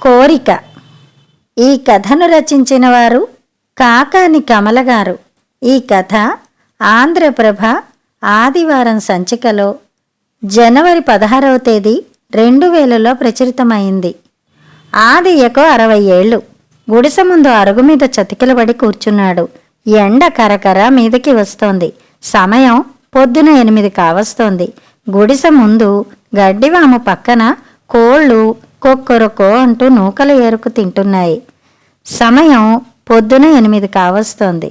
కోరిక. ఈ కథను రచించిన వారు కాకాని కమల గారు. ఈ కథ ఆంధ్రప్రభ ఆదివారం సంచికలో జనవరి 16వ తేదీ 2000లో ప్రచురితమైంది. ఆదియ్యకు 60 ఏళ్ళు. గుడిసె ముందు అరుగు మీద చతికిలబడి కూర్చున్నాడు. ఎండ కరకర మీదకి వస్తోంది. సమయం పొద్దున 8 కావస్తోంది. గుడిసె ముందు గడ్డివాము పక్కన కోళ్ళు కొక్కొరకో అంటూ నూకలు ఏరుకు తింటున్నాయి. సమయం పొద్దున 8 కావస్తోంది.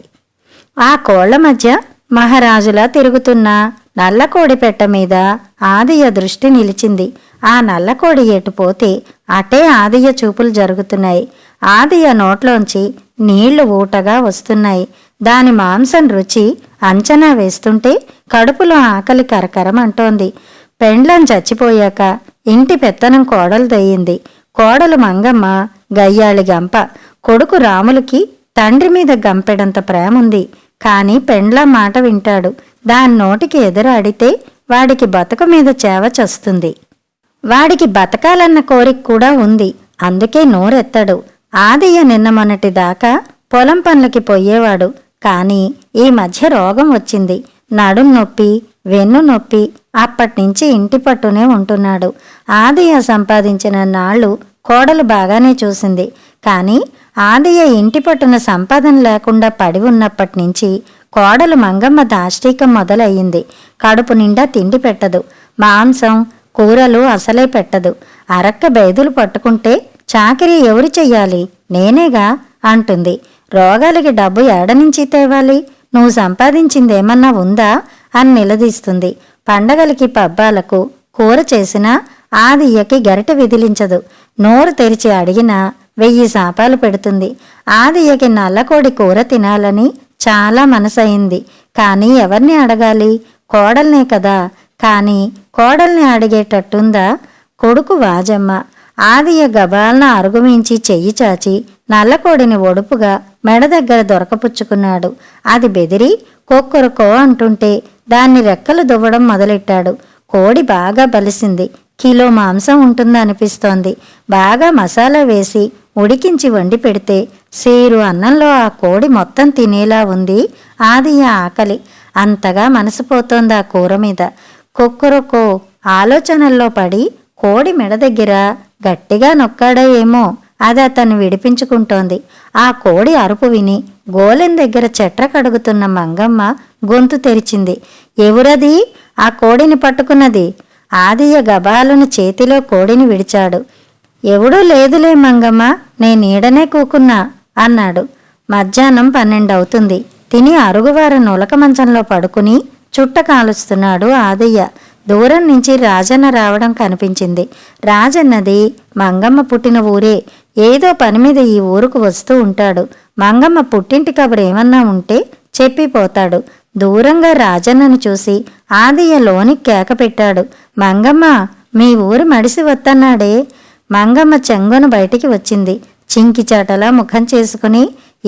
ఆ కోళ్ల మధ్య మహారాజులా తిరుగుతున్న నల్లకోడి పెట్ట మీద ఆదియ్య దృష్టి నిలిచింది. ఆ నల్లకోడి ఎటుపోతే అటే ఆదియ్య చూపులు జరుగుతున్నాయి. ఆదియ్య నోట్లోంచి నీళ్లు ఊటగా వస్తున్నాయి. దాని మాంసం రుచి అంచనా వేస్తుంటే కడుపులో ఆకలి కరకరమంటోంది. పెండ్లం చచ్చిపోయాక ఇంటి పెత్తనం కోడలు దయ్యింది. కోడలు మంగమ్మ గయ్యాళి గంప. కొడుకు రాములకి తండ్రి మీద గంపెడంత ప్రేముంది. కాని పెండ్లం మాట వింటాడు. దాని నోటికి ఎదురాడితే వాడికి బతుకు మీద చేవ చస్తుంది. వాడికి బతకాలన్న కోరిక కూడా ఉంది. అందుకే నోరెత్తడు. ఆదియ్య నిన్న మొన్నటి దాకా పొలం పనులకి పోయేవాడు. కాని ఈ మధ్య రోగం వచ్చింది. నడుం నొప్పి, వెన్ను నొప్పి. అప్పటినుంచి ఇంటి పట్టునే ఉంటున్నాడు. ఆదియ్య సంపాదించిన నాళ్ళు కోడలు బాగానే చూసింది. కాని ఆదియ్య ఇంటి పట్టున సంపాదన లేకుండా పడి ఉన్నప్పటి నుంచి కోడలు మంగమ్మ దాష్టీకం మొదలయ్యింది. కడుపు నిండా తిండి పెట్టదు. మాంసం కూరలు అసలే పెట్టదు. అరక్క బైదులు పట్టుకుంటే చాకిరీ ఎవరు చెయ్యాలి? నేనేగా అంటుంది. రోగాలకి డబ్బు ఏడనుంచి తేవాలి? నువ్వు సంపాదించిందేమన్నా ఉందా అని నిలదీస్తుంది. పండగలకి పబ్బాలకు కూర చేసినా ఆదియ్యకి గరిటె విదిలించదు. నోరు తెరిచి అడిగినా 1000 శాపాలు పెడుతుంది. ఆదియ్యకి నల్లకోడి కూర తినాలని చాలా మనసయింది. కానీ ఎవరిని అడగాలి? కోడల్నే కదా. కానీ కోడల్ని అడిగేటట్టుందా? కొడుకు వాజమ్మ. ఆదియ్య గబాలన అరుగుమించి చెయ్యి చాచి నల్లకోడిని ఒడుపుగా మెడ దగ్గర దొరకపుచ్చుకున్నాడు. అది బెదిరి కొక్కొరకో అంటుంటే దాన్ని రెక్కలు దువ్వడం మొదలెట్టాడు. కోడి బాగా బలిసింది. కిలో మాంసం ఉంటుందనిపిస్తోంది. బాగా మసాలా వేసి ఉడికించి వండి పెడితే సేరు అన్నంలో ఆ కోడి మొత్తం తినేలా ఉంది ఆదియ్య ఆకలి. అంతగా మనసిపోతోంది ఆ కూర మీద. కొక్కొరకో ఆలోచనల్లో పడి కోడి మెడ దగ్గర గట్టిగా నొక్కాడో ఏమో. అది అతన్ని విడిపించుకుంటోంది. ఆ కోడి అరుపు విని గోలెం దగ్గర చెట్ర కడుగుతున్న మంగమ్మ గొంతు తెరిచింది. ఎవరది ఆ కోడిని పట్టుకున్నది? ఆదియ్య గబాలను చేతిలో కోడిని విడిచాడు. ఎవడూ లేదులే మంగమ్మ, నేనీడనే కూకున్నా అన్నాడు. మధ్యాహ్నం 12 అవుతుంది. తిని అరుగువార నులక మంచంలో పడుకుని చుట్ట కాలుస్తున్నాడు ఆదియ్య. దూరం నుంచి రాజన్న రావడం కనిపించింది. రాజన్నది మంగమ్మ పుట్టిన ఊరే. ఏదో పని మీద ఈ ఊరుకు వస్తూ ఉంటాడు. మంగమ్మ పుట్టింటి కబురు ఏమన్నా ఉంటే చెప్పిపోతాడు. దూరంగా రాజన్నను చూసి ఆదియ్య లోని కేక పెట్టాడు. మంగమ్మ, మీ ఊరు మడిసి వత్తన్నాడే. మంగమ్మ చెంగున బయటికి వచ్చింది. చింకిచాటలా ముఖం చేసుకుని,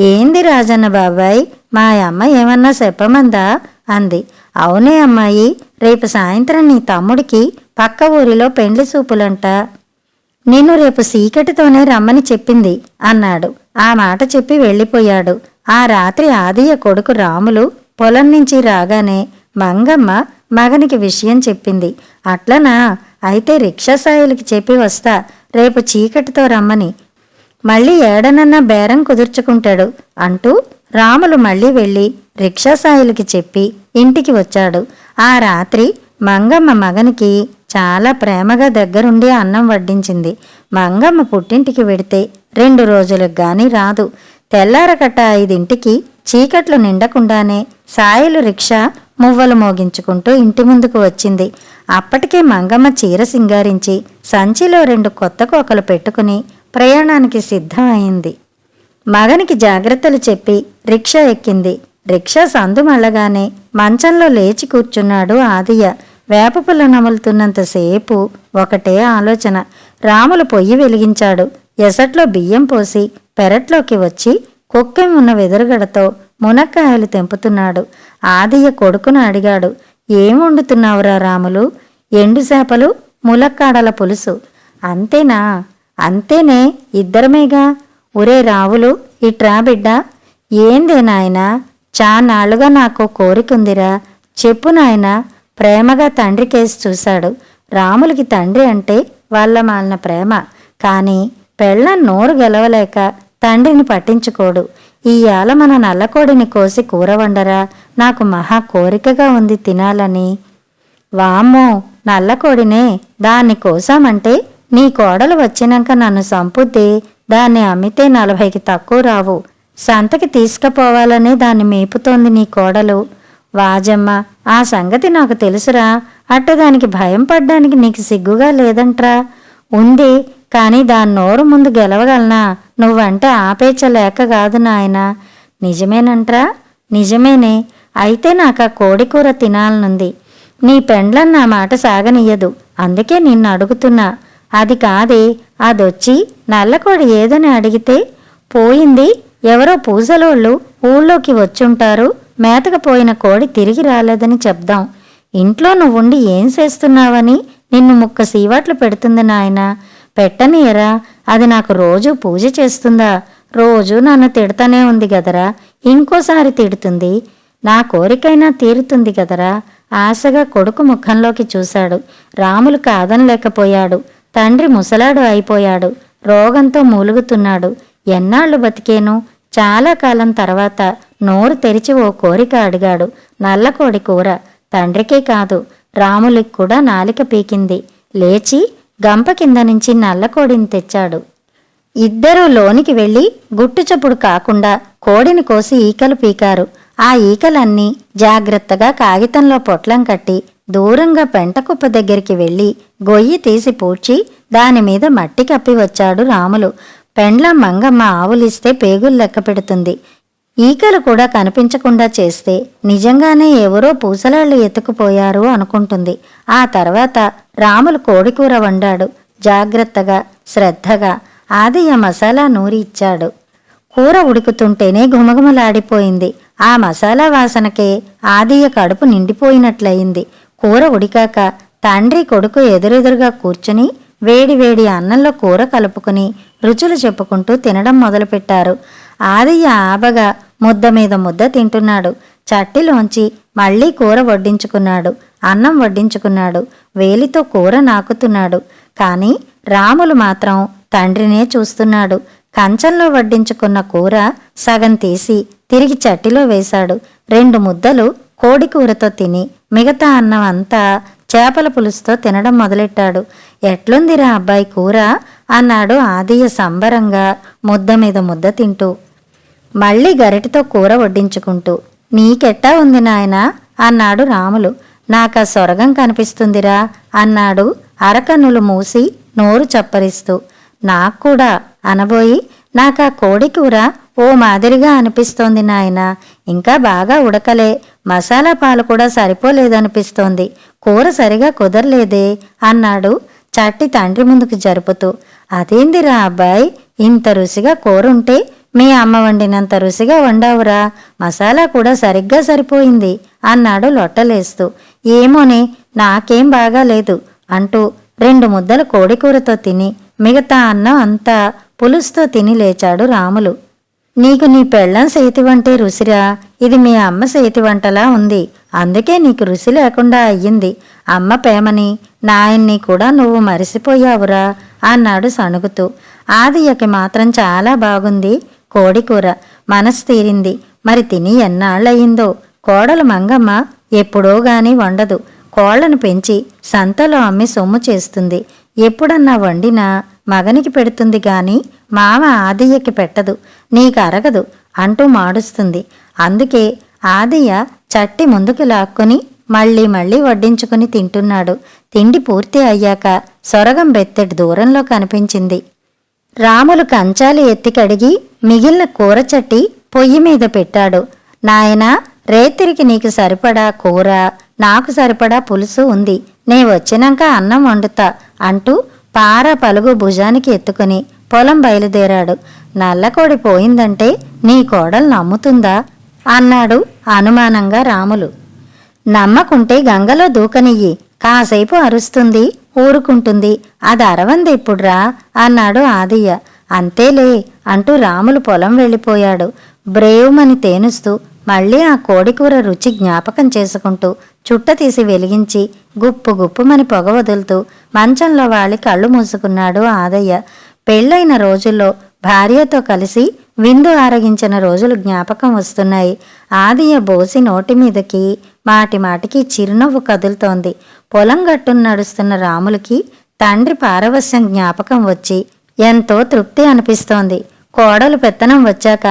ఏంది రాజన్న బాబాయ్, మా అమ్మ ఏమన్నా చెప్పమందా అంది. అవునే అమ్మాయి, రేపు సాయంత్రం నీ తమ్ముడికి పక్క ఊరిలో పెండ్లి చూపులంట. నిన్ను రేపు సీకటితోనే రమ్మని చెప్పింది అన్నాడు. ఆ మాట చెప్పి వెళ్ళిపోయాడు. ఆ రాత్రి ఆదియ్య కొడుకు రాములు పొలం నుంచి రాగానే మంగమ్మ మగనికి విషయం చెప్పింది. అట్లనా? అయితే రిక్షా సాయిలకి చెప్పి వస్తా, రేపు చీకటితో రమ్మని. మళ్ళీ ఏడనన్నా బేరం కుదుర్చుకుంటాడు అంటూ రాములు మళ్ళీ వెళ్ళి రిక్షా సాయిలకి చెప్పి ఇంటికి వచ్చాడు. ఆ రాత్రి మంగమ్మ మగనికి చాలా ప్రేమగా దగ్గరుండి అన్నం వడ్డించింది. మంగమ్మ పుట్టింటికి వెడితే 2 రోజులకు గాని రాదు. తెల్లారకట్ట 5ంటికి చీకట్లు నిండకుండానే సాయిలు రిక్షా మువ్వలు మోగించుకుంటూ ఇంటి ముందుకు వచ్చింది. అప్పటికే మంగమ్మ చీర సింగారించి సంచిలో 2 కొత్త కోకలు పెట్టుకుని ప్రయాణానికి సిద్ధం అయింది. మగనికి జాగ్రత్తలు చెప్పి రిక్షా ఎక్కింది. రిక్షా సందు మళ్ళగానే మంచంలో లేచి కూర్చున్నాడు ఆదియ్య. వేపపుల్ల నములుతున్నంతసేపు ఒకటే ఆలోచన. రాములు పొయ్యి వెలిగించాడు. ఎసట్లో బియ్యం పోసి పెరట్లోకి వచ్చి కుక్కెం ఉన్న వెదురుగడతో మునక్కాయలు తెంపుతున్నాడు. ఆదియ్య కొడుకును అడిగాడు. ఏం వండుతున్నావురా రాములు? ఎండు చేపలు, ములక్కాడల పులుసు. అంతేనా? అంతేనే, ఇద్దరమేగా. ఒరే రావులు, ఇట్రా బిడ్డ. ఏందే నాయనా, చానాళ్లుగా నాకు కోరికుందిరా, చెప్పు నాయనా. ప్రేమగా తండ్రి కేసి చూశాడు. రాములకి తండ్రి అంటే వాళ్ళ మాలిన ప్రేమ. కానీ పెళ్ళం నోరు గెలవలేక తండ్రిని పట్టించుకోడు. ఈయాల మన నల్లకోడిని కోసి కూర వండరా, నాకు మహా కోరికగా ఉంది తినాలని. వామ్మో, నల్లకోడినే? దాన్ని కోసామంటే నీ కోడలు వచ్చినాక నన్ను సంపుద్ది. దాన్ని అమ్మితే 40కి తక్కువ రావు. సంతకి తీసుకుపోవాలనే దాన్ని మేపుతోంది నీ కోడలు. వాజమ్మ, ఆ సంగతి నాకు తెలుసురా. అట్టదానికి భయం పడ్డానికి నీకు సిగ్గుగా లేదంట్రా. ఉంది, కానీ దాని నోరు ముందు గెలవగలనా? నువ్వంటే ఆపేచలేక కాదు నాయనా. నిజమేనంట్రా? నిజమేనే. అయితే నాకు ఆ కోడికూర తినాలనుంది. నీ పెండ్లం నా మాట సాగనియ్యదు, అందుకే నిన్ను అడుగుతున్నా. అది కాదే, అదొచ్చి నల్లకోడి ఏదని అడిగితే పోయింది, ఎవరో పూసలోళ్ళు ఊళ్ళోకి వచ్చుంటారు, మేతకపోయిన కోడి తిరిగి రాలేదని చెప్దాం. ఇంట్లో నువ్వుండి ఏం చేస్తున్నావని నిన్ను ముక్క సీవాట్లు పెడుతుంది నాయనా. పెట్టనీయరా, అది నాకు రోజూ పూజ చేస్తుందా? రోజూ నన్ను తిడతానే ఉంది గదరా, ఇంకోసారి తిడుతుంది. నా కోరికైనా తీరుతుంది గదరా. ఆశగా కొడుకు ముఖంలోకి చూశాడు. రాములు కాదనలేకపోయాడు. తండ్రి ముసలాడు అయిపోయాడు, రోగంతో మూలుగుతున్నాడు. ఎన్నాళ్ళు బతికేను? చాలా కాలం తర్వాత నోరు తెరిచి ఓ కోరిక అడిగాడు. నల్లకోడి కూర. తండ్రికే కాదు, రాములికి కూడా నాలిక పీకింది. లేచి గంప కింద నుంచి నల్లకోడిని తెచ్చాడు. ఇద్దరూ లోనికి వెళ్ళి గుట్టుచప్పుడు కాకుండా కోడిని కోసి ఈకలు పీకారు. ఆ ఈకలన్నీ జాగ్రత్తగా కాగితంలో పొట్లం కట్టి దూరంగా పెంటకుప్ప దగ్గరికి వెళ్ళి గొయ్యి తీసి పూడ్చి దానిమీద మట్టి కప్పి వచ్చాడు రాములు. పెండ్లం మంగమ్మ ఆవులిస్తే పేగులు లెక్క పెడుతుంది. ఈకలు కూడా కనిపించకుండా చేస్తే నిజంగానే ఎవరో పూసలాళ్ళు ఎత్తుకుపోయారు అనుకుంటుంది. ఆ తర్వాత రాములు కోడికూర వండాడు. జాగ్రత్తగా, శ్రద్ధగా. ఆదయ్య మసాలా నూరి ఇచ్చాడు. కూర ఉడుకుతుంటేనే ఘుమఘుమలాడిపోయింది. ఆ మసాలా వాసనకే ఆదయ్య కడుపు నిండిపోయినట్లయింది. కూర ఉడికాక తండ్రి కొడుకు ఎదురెదురుగా కూర్చుని వేడివేడి అన్నంలో కూర కలుపుకుని రుచులు చెప్పుకుంటూ తినడం మొదలుపెట్టారు. ఆదయ్య ఆబగా ముద్ద మీద ముద్ద తింటున్నాడు. చట్టిలోంచి మళ్లీ కూర వడ్డించుకున్నాడు. అన్నం వడ్డించుకున్నాడు. వేలితో కూర నాకుతున్నాడు. కాని రాములు మాత్రం తండ్రినే చూస్తున్నాడు. కంచంలో వడ్డించుకున్న కూర సగం తీసి తిరిగి చట్టిలో వేశాడు. 2 ముద్దలు కోడికూరతో తిని మిగతా అన్నం అంతా చేపల పులుసుతో తినడం మొదలెట్టాడు. ఎట్లుందిరా అబ్బాయి కూర అన్నాడు ఆదయ్య సంబరంగా ముద్ద మీద ముద్ద తింటూ. మళ్ళీ గరిటితో కూర వడ్డించుకుంటూ. నీకెట్టా ఉంది నాయనా అన్నాడు రాములు. నాకా సొరగం కనిపిస్తుందిరా అన్నాడు అరకన్నులు మూసి నోరు చప్పరిస్తూ. నాక్కూడా అనబోయి, నాకా కోడికూర ఓ మాదిరిగా అనిపిస్తోంది నాయనా. ఇంకా బాగా ఉడకలే, మసాలా పాలు కూడా సరిపోలేదనిపిస్తోంది. కూర సరిగా కుదరలేదే అన్నాడు చట్టి తండ్రి ముందుకు జరుపుతూ. అదేందిరా అబ్బాయి, ఇంత రుచిగా కూరుంటే మీ అమ్మ వండినంత రుచిగా వండావురా. మసాలా కూడా సరిగ్గా సరిపోయింది అన్నాడు లొట్టలేస్తూ. ఏమోనే, నాకేం బాగాలేదు అంటూ 2 ముద్దలు కోడికూరతో తిని మిగతా అన్నం అంతా పులుసుతో తిని లేచాడు రాములు. నీకు నీ పెళ్ళం సేతివంటే రుసిరా, ఇది మీ అమ్మ సేతివంటలా ఉంది. అందుకే నీకు రుచి లేకుండా అయ్యింది. అమ్మ ప్రేమని నాయన్ని కూడా నువ్వు మరిసిపోయావురా అన్నాడు సణుగుతూ. ఆదయ్యకి మాత్రం చాలా బాగుంది కోడికూర. మనసు తీరింది. మరి తిని ఎన్నాళ్ళయిందో. కోడలు మంగమ్మ ఎప్పుడో గాని వండదు. కోళ్లను పెంచి సంతలో అమ్మి సొమ్ము చేస్తుంది. ఎప్పుడన్నా వండినా మగనికి పెడుతుంది గాని మామ ఆదయ్యకి పెట్టదు. నీకు అరగదు అంటూ మాడుస్తుంది. అందుకే ఆదయ్య చట్టి ముందుకు లాక్కొని మళ్ళీ మళ్ళీ వడ్డించుకుని తింటున్నాడు. తిండి పూర్తి అయ్యాక సొరగం బెత్తెడు దూరంలో కనిపించింది. రాములు కంచాలు ఎత్తి కడిగి మిగిలిన కూర చట్టి పొయ్యి మీద పెట్టాడు. నాయనా, రేతిరికి నీకు సరిపడా కూర, నాకు సరిపడా పులుసు ఉంది. నే వచ్చినాక అన్నం వండుతా అంటూ పార పలుగు భుజానికి ఎత్తుకుని పొలం బయలుదేరాడు. నల్లకోడి పోయిందంటే నీ కోడలు నమ్ముతుందా అన్నాడు అనుమానంగా రాములు. నమ్మకుంటే గంగలో దూకనియ్యి, కాసేపు అరుస్తుంది, ఊరుకుంటుంది. అది అరవందెప్పుడ్రా అన్నాడు ఆదియ్య. అంతేలే అంటూ రాములు పొలం వెళ్ళిపోయాడు. బ్రేవుమని తేనుస్తూ మళ్ళీ ఆ కోడికూర రుచి జ్ఞాపకం చేసుకుంటూ చుట్ట తీసి వెలిగించి గుప్పు గుప్పుమని పొగ వదులుతూ మంచంలో వాలి కళ్ళు మూసుకున్నాడు ఆదయ్య. పెళ్ళైన రోజుల్లో భార్యతో కలిసి విందు ఆరగించిన రోజులు జ్ఞాపకం వస్తున్నాయి. ఆదియ్య బోసి నోటి మీదకి మాటి మాటికి చిరునవ్వు కదులుతోంది. పొలం గట్టును నడుస్తున్న రాములకి తండ్రి పారవస్యం జ్ఞాపకం వచ్చి ఎంతో తృప్తి అనిపిస్తోంది. కోడలు పెత్తనం వచ్చాక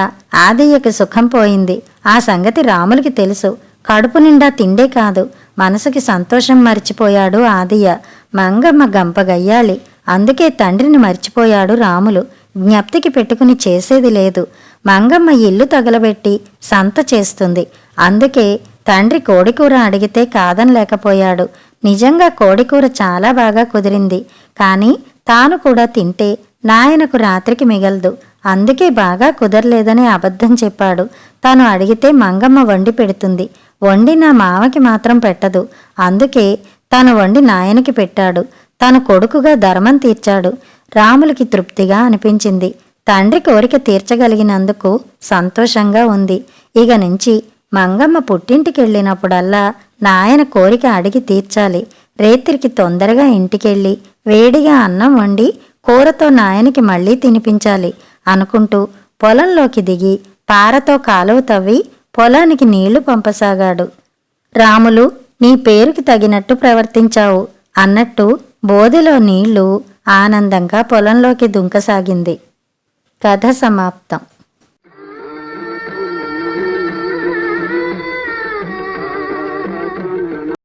ఆదియ్యకి సుఖం పోయింది. ఆ సంగతి రాములకి తెలుసు. కడుపు నిండా తిండే కాదు, మనసుకి సంతోషం మరిచిపోయాడు ఆదియ్య. మంగమ్మ గంపగయ్యాలి, అందుకే తండ్రిని మర్చిపోయాడు రాములు. జ్ఞప్తికి పెట్టుకుని చేసేది లేదు. మంగమ్మ ఇల్లు తగలబెట్టి సంత చేస్తుంది. అందుకే తండ్రి కోడికూర అడిగితే కాదనలేకపోయాడు. నిజంగా కోడికూర చాలా బాగా కుదిరింది. కానీ తాను కూడా తింటే నాయనకు రాత్రికి మిగలదు. అందుకే బాగా కుదరలేదని అబద్ధం చెప్పాడు. తాను అడిగితే మంగమ్మ వండి పెడుతుంది. వండి నా మామకి మాత్రం పెట్టదు. అందుకే తను వండి నాయనకి పెట్టాడు. తను కొడుకుగా ధర్మం తీర్చాడు. రాములకి తృప్తిగా అనిపించింది. తండ్రి కోరిక తీర్చగలిగినందుకు సంతోషంగా ఉంది. ఇక నుంచి మంగమ్మ పుట్టింటికెళ్ళినప్పుడల్లా నాయన కోరిక అడిగి తీర్చాలి. రేత్రికి తొందరగా ఇంటికెళ్ళి వేడిగా అన్నం వండి కూరతో నాయనకి మళ్ళీ తినిపించాలి అనుకుంటూ పొలంలోకి దిగి పారతో కాలువ తవ్వి పొలానికి నీళ్లు పంపసాగాడు. రాములు, నీ పేరుకి తగినట్టు ప్రవర్తించావు అన్నట్టు బోదెలో నీళ్లు ఆనందంగా పొలంలోకి దుంకసాగింది. కథ సమాప్తం.